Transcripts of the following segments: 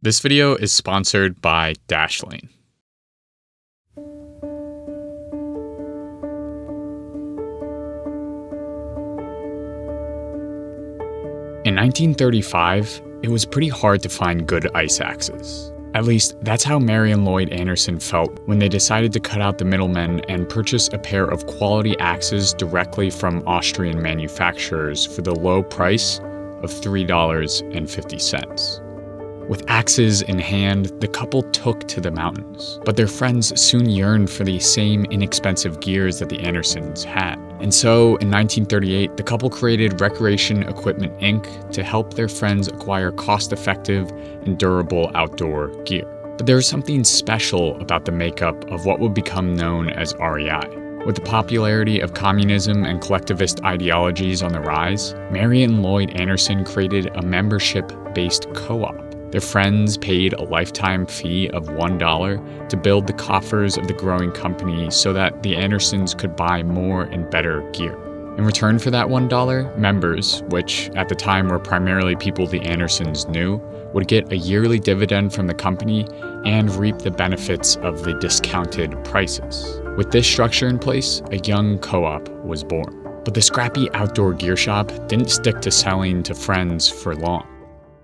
This video is sponsored by Dashlane. In 1935, it was pretty hard to find good ice axes. At least, that's how Mary and Lloyd Anderson felt when they decided to cut out the middlemen and purchase a pair of quality axes directly from Austrian manufacturers for the low price of $3.50. With axes in hand, the couple took to the mountains, but their friends soon yearned for the same inexpensive gears that the Andersons had. And so, in 1938, the couple created Recreation Equipment Inc. to help their friends acquire cost-effective and durable outdoor gear. But there was something special about the makeup of what would become known as REI. With the popularity of communism and collectivist ideologies on the rise, Mary and Lloyd Anderson created a membership-based co-op. Their friends paid a lifetime fee of $1 to build the coffers of the growing company so that the Andersons could buy more and better gear. In return for that $1, members, which at the time were primarily people the Andersons knew, would get a yearly dividend from the company and reap the benefits of the discounted prices. With this structure in place, a young co-op was born. But the scrappy outdoor gear shop didn't stick to selling to friends for long.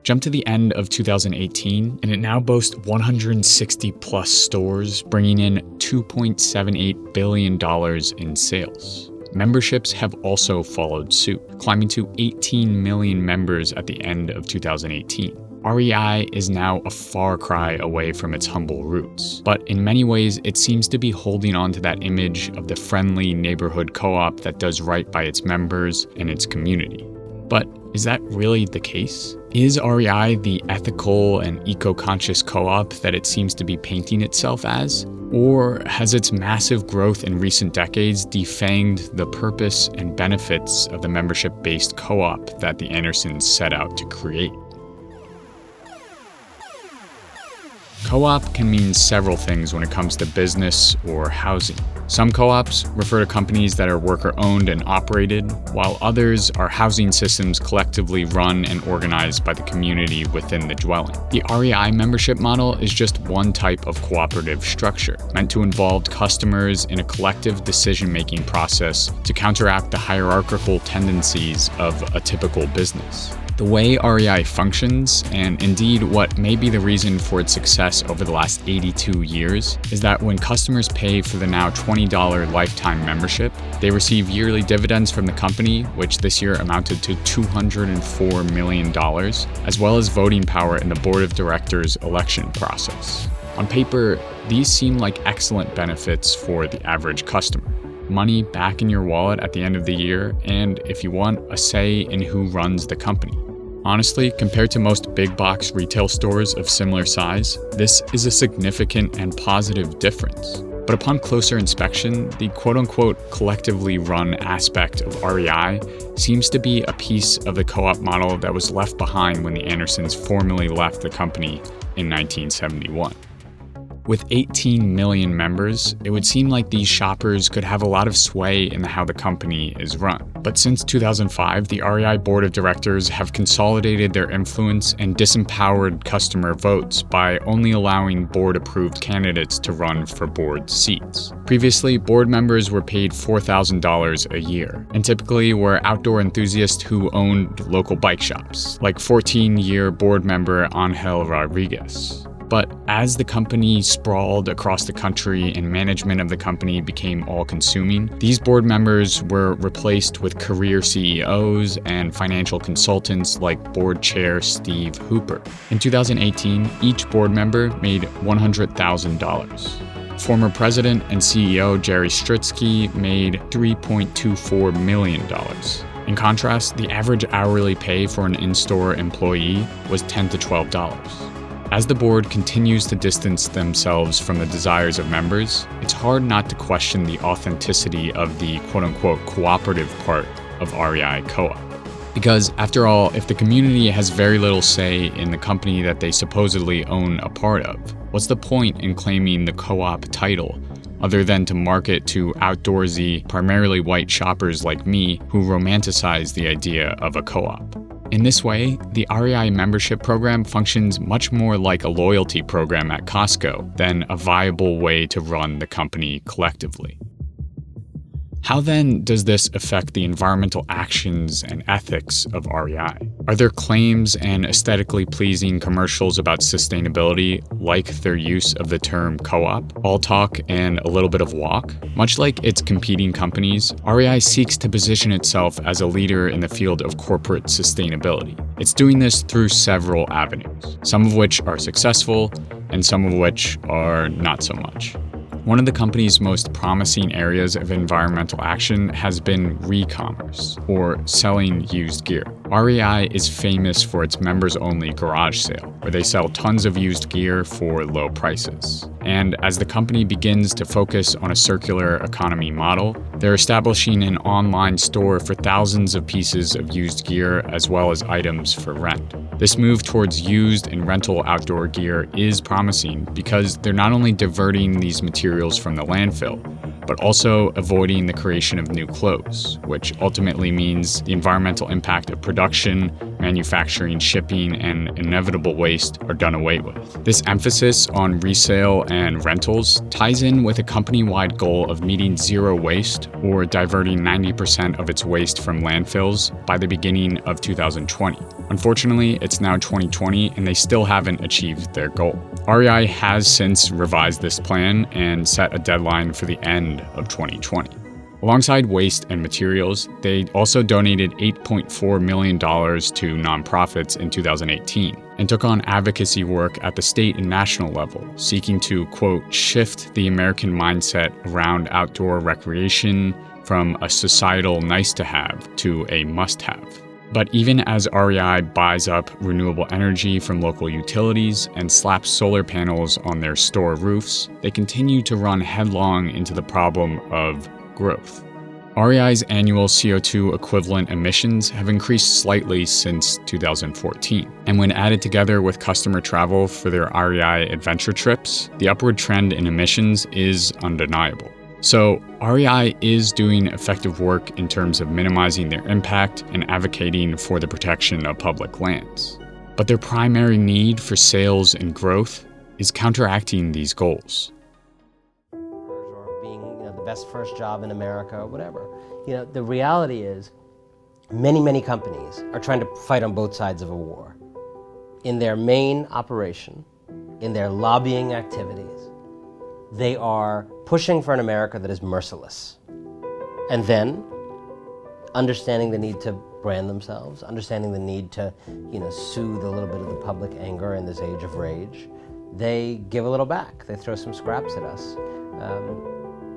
Jump to the end of 2018, and it now boasts 160 plus stores, bringing in $2.78 billion in sales. Memberships have also followed suit, climbing to 18 million members at the end of 2018. REI is now a far cry away from its humble roots, but in many ways it seems to be holding on to that image of the friendly neighborhood co-op that does right by its members and its community. But is that really the case? Is REI the ethical and eco-conscious co-op that it seems to be painting itself as? Or has its massive growth in recent decades defanged the purpose and benefits of the membership-based co-op that the Andersons set out to create? Co-op can mean several things when it comes to business or housing. Some co-ops refer to companies that are worker-owned and operated, while others are housing systems collectively run and organized by the community within the dwelling. The REI membership model is just one type of cooperative structure, meant to involve customers in a collective decision-making process to counteract the hierarchical tendencies of a typical business. The way REI functions, and indeed what may be the reason for its success over the last 82 years, is that when customers pay for the now $20 lifetime membership, they receive yearly dividends from the company, which this year amounted to $204 million, as well as voting power in the board of directors election process. On paper, these seem like excellent benefits for the average customer. Money back in your wallet at the end of the year, and if you want, a say in who runs the company. Honestly, compared to most big box retail stores of similar size, this is a significant and positive difference. But upon closer inspection, the quote-unquote collectively run aspect of REI seems to be a piece of the co-op model that was left behind when the Andersons formally left the company in 1971. With 18 million members, it would seem like these shoppers could have a lot of sway in how the company is run. But since 2005, the REI board of directors have consolidated their influence and disempowered customer votes by only allowing board-approved candidates to run for board seats. Previously, board members were paid $4,000 a year, and typically were outdoor enthusiasts who owned local bike shops, like 14-year board member Angel Rodriguez. But as the company sprawled across the country and management of the company became all-consuming, these board members were replaced with career CEOs and financial consultants like board chair Steve Hooper. In 2018, each board member made $100,000. Former president and CEO Jerry Stritzky made $3.24 million. In contrast, the average hourly pay for an in-store employee was $10 to $12. As the board continues to distance themselves from the desires of members, it's hard not to question the authenticity of the quote-unquote cooperative part of REI Co-op. Because, after all, if the community has very little say in the company that they supposedly own a part of, what's the point in claiming the co-op title, other than to market to outdoorsy, primarily white shoppers like me who romanticize the idea of a co-op? In this way, the REI membership program functions much more like a loyalty program at Costco than a viable way to run the company collectively. How then does this affect the environmental actions and ethics of REI? Are their claims and aesthetically pleasing commercials about sustainability, like their use of the term co-op, all talk and a little bit of walk? Much like its competing companies, REI seeks to position itself as a leader in the field of corporate sustainability. It's doing this through several avenues, some of which are successful and some of which are not so much. One of the company's most promising areas of environmental action has been re-commerce, or selling used gear. REI is famous for its members-only garage sale, where they sell tons of used gear for low prices. And as the company begins to focus on a circular economy model, they're establishing an online store for thousands of pieces of used gear as well as items for rent. This move towards used and rental outdoor gear is promising because they're not only diverting these materials from the landfill, but also avoiding the creation of new clothes, which ultimately means the environmental impact of production, manufacturing, shipping, and inevitable waste are done away with. This emphasis on resale and rentals ties in with a company-wide goal of meeting zero waste, or diverting 90% of its waste from landfills by the beginning of 2020. Unfortunately, it's now 2020 and they still haven't achieved their goal. REI has since revised this plan and set a deadline for the end of 2020. Alongside waste and materials, they also donated $8.4 million to nonprofits in 2018 and took on advocacy work at the state and national level, seeking to, quote, shift the American mindset around outdoor recreation from a societal nice-to-have to a must-have. But even as REI buys up renewable energy from local utilities and slaps solar panels on their store roofs, they continue to run headlong into the problem of growth. REI's annual CO2 equivalent emissions have increased slightly since 2014, and when added together with customer travel for their REI adventure trips, the upward trend in emissions is undeniable. So, REI is doing effective work in terms of minimizing their impact and advocating for the protection of public lands. But their primary need for sales and growth is counteracting these goals. Or being, the best first job in America or whatever. The reality is many companies are trying to fight on both sides of a war. In their main operation, in their lobbying activities, they are pushing for an America that is merciless. And then, understanding the need to brand themselves, understanding the need to, soothe a little bit of the public anger in this age of rage, they give a little back. They throw some scraps at us.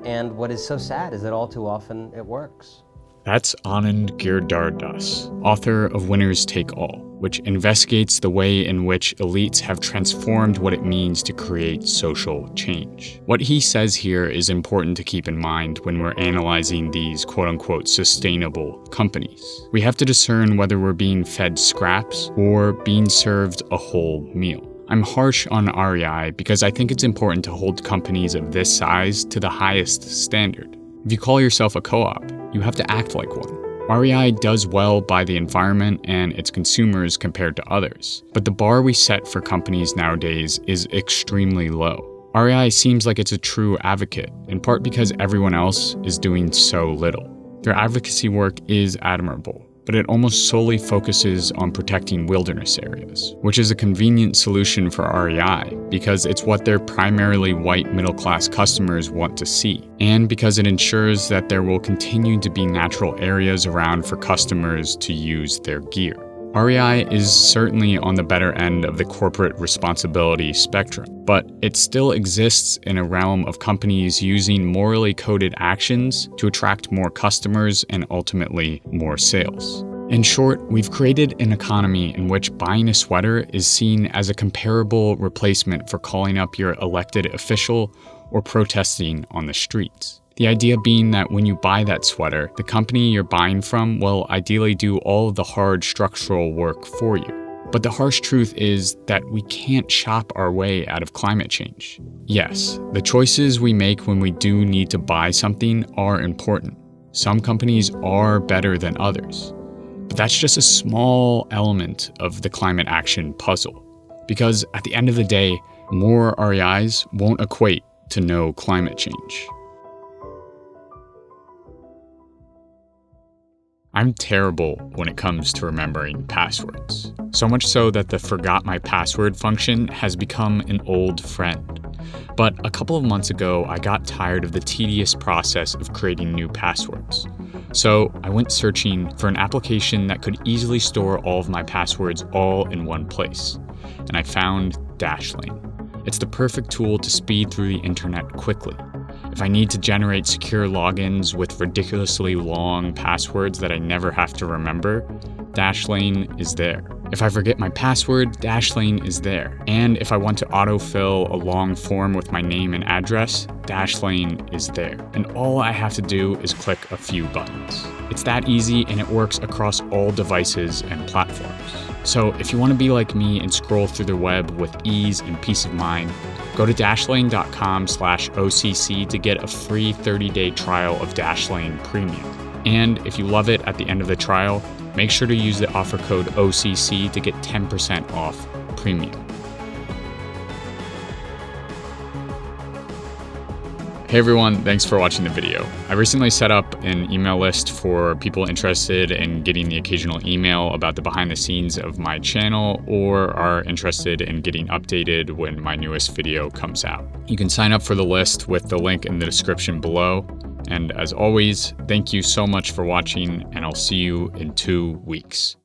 And what is so sad is that all too often it works. That's Anand Giridharadas, author of Winners Take All, which investigates the way in which elites have transformed what it means to create social change. What he says here is important to keep in mind when we're analyzing these quote-unquote sustainable companies. We have to discern whether we're being fed scraps or being served a whole meal. I'm harsh on REI because I think it's important to hold companies of this size to the highest standard. If you call yourself a co-op, you have to act like one. REI does well by the environment and its consumers compared to others, but the bar we set for companies nowadays is extremely low. REI seems like it's a true advocate, in part because everyone else is doing so little. Their advocacy work is admirable, but it almost solely focuses on protecting wilderness areas, which is a convenient solution for REI because it's what their primarily white middle-class customers want to see, and because it ensures that there will continue to be natural areas around for customers to use their gear. REI is certainly on the better end of the corporate responsibility spectrum, but it still exists in a realm of companies using morally coded actions to attract more customers and ultimately more sales. In short, we've created an economy in which buying a sweater is seen as a comparable replacement for calling up your elected official or protesting on the streets. The idea being that when you buy that sweater, the company you're buying from will ideally do all of the hard structural work for you. But the harsh truth is that we can't shop our way out of climate change. Yes, the choices we make when we do need to buy something are important. Some companies are better than others. But that's just a small element of the climate action puzzle. Because at the end of the day, more REIs won't equate to no climate change. I'm terrible when it comes to remembering passwords. So much so that the forgot my password function has become an old friend. But a couple of months ago, I got tired of the tedious process of creating new passwords. So I went searching for an application that could easily store all of my passwords all in one place. And I found Dashlane. It's the perfect tool to speed through the internet quickly. If I need to generate secure logins with ridiculously long passwords that I never have to remember, Dashlane is there. If I forget my password, Dashlane is there. And if I want to autofill a long form with my name and address, Dashlane is there. And all I have to do is click a few buttons. It's that easy, and it works across all devices and platforms. So if you want to be like me and scroll through the web with ease and peace of mind, go to dashlane.com/OCC to get a free 30-day trial of Dashlane Premium. And if you love it at the end of the trial, make sure to use the offer code OCC to get 10% off Premium. Hey everyone, thanks for watching the video. I recently set up an email list for people interested in getting the occasional email about the behind the scenes of my channel or are interested in getting updated when my newest video comes out. You can sign up for the list with the link in the description below. And as always, thank you so much for watching, and I'll see you in 2 weeks.